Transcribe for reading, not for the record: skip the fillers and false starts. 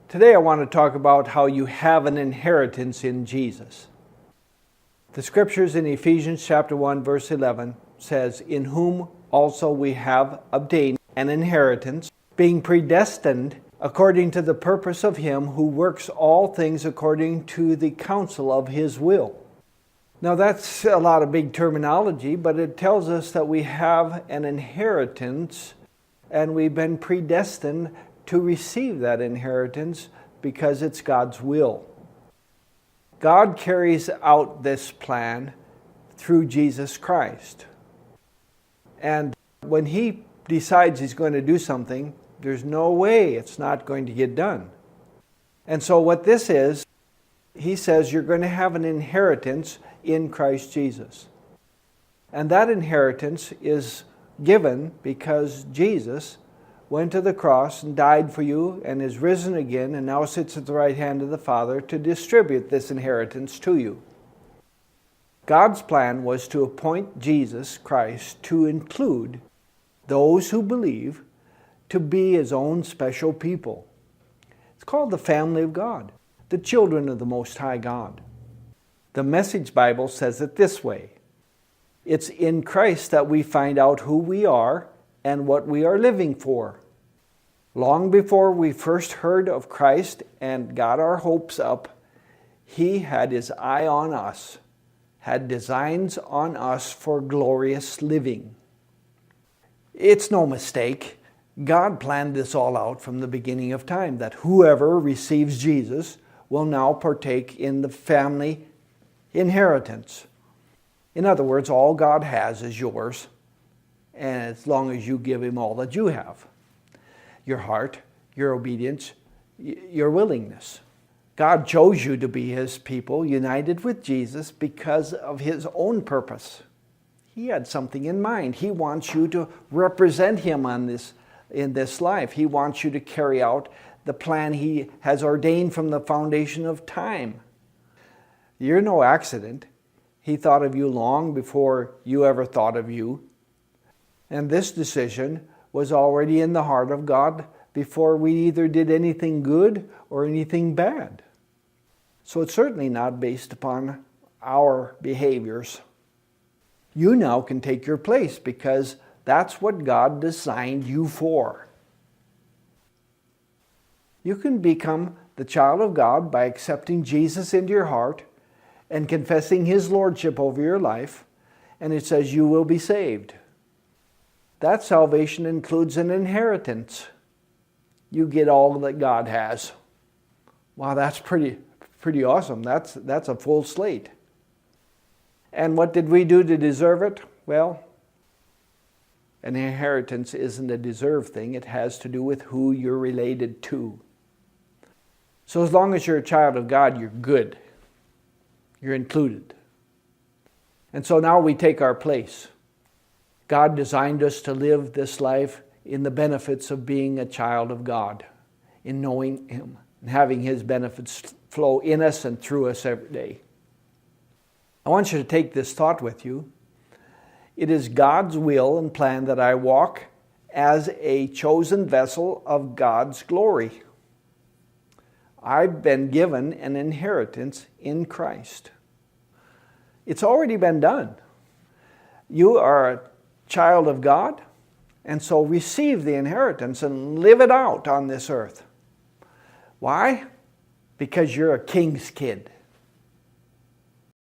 Today I want to talk about how you have an inheritance in Jesus. The scriptures in Ephesians chapter 1 verse 11 says, "In whom also we have obtained an inheritance, being predestined according to the purpose of Him who works all things according to the counsel of His will." Now that's a lot of big terminology, but it tells us that we have an inheritance and we've been predestined to receive that inheritance because it's God's will. God carries out this plan through Jesus Christ. And when He decides He's going to do something, there's no way it's not going to get done. And so what this is, He says you're going to have an inheritance in Christ Jesus. And that inheritance is given because Jesus went to the cross and died for you and is risen again and now sits at the right hand of the Father to distribute this inheritance to you. God's plan was to appoint Jesus Christ to include those who believe to be His own special people. It's called the family of God, the children of the Most High God. The Message Bible says it this way: it's in Christ that we find out who we are and what we are living for. Long before we first heard of Christ and got our hopes up, He had His eye on us, had designs on us for glorious living. It's no mistake. God planned this all out from the beginning of time, that whoever receives Jesus will now partake in the family inheritance. In other words, all God has is yours, and as long as you give Him all that you have. Your heart, your obedience, your willingness. God chose you to be His people, united with Jesus, because of His own purpose. He had something in mind. He wants you to represent Him in this life. He wants you to carry out the plan He has ordained from the foundation of time. You're no accident. He thought of you long before you ever thought of you. And this decision was already in the heart of God before we either did anything good or anything bad. So it's certainly not based upon our behaviors. You now can take your place because that's what God designed you for. You can become the child of God by accepting Jesus into your heart and confessing His lordship over your life, and it says you will be saved. That salvation includes an inheritance. You get all that God has. Wow, that's pretty awesome. That's a full slate. And what did we do to deserve it? Well, an inheritance isn't a deserved thing. It has to do with who you're related to. So as long as you're a child of God, you're good. You're included. And so now we take our place. God designed us to live this life in the benefits of being a child of God, in knowing Him and having His benefits flow in us and through us every day. I want you to take this thought with you. It is God's will and plan that I walk as a chosen vessel of God's glory. I've been given an inheritance in Christ. It's already been done. You are a child of God, and so receive the inheritance and live it out on this earth. Why? Because you're a king's kid.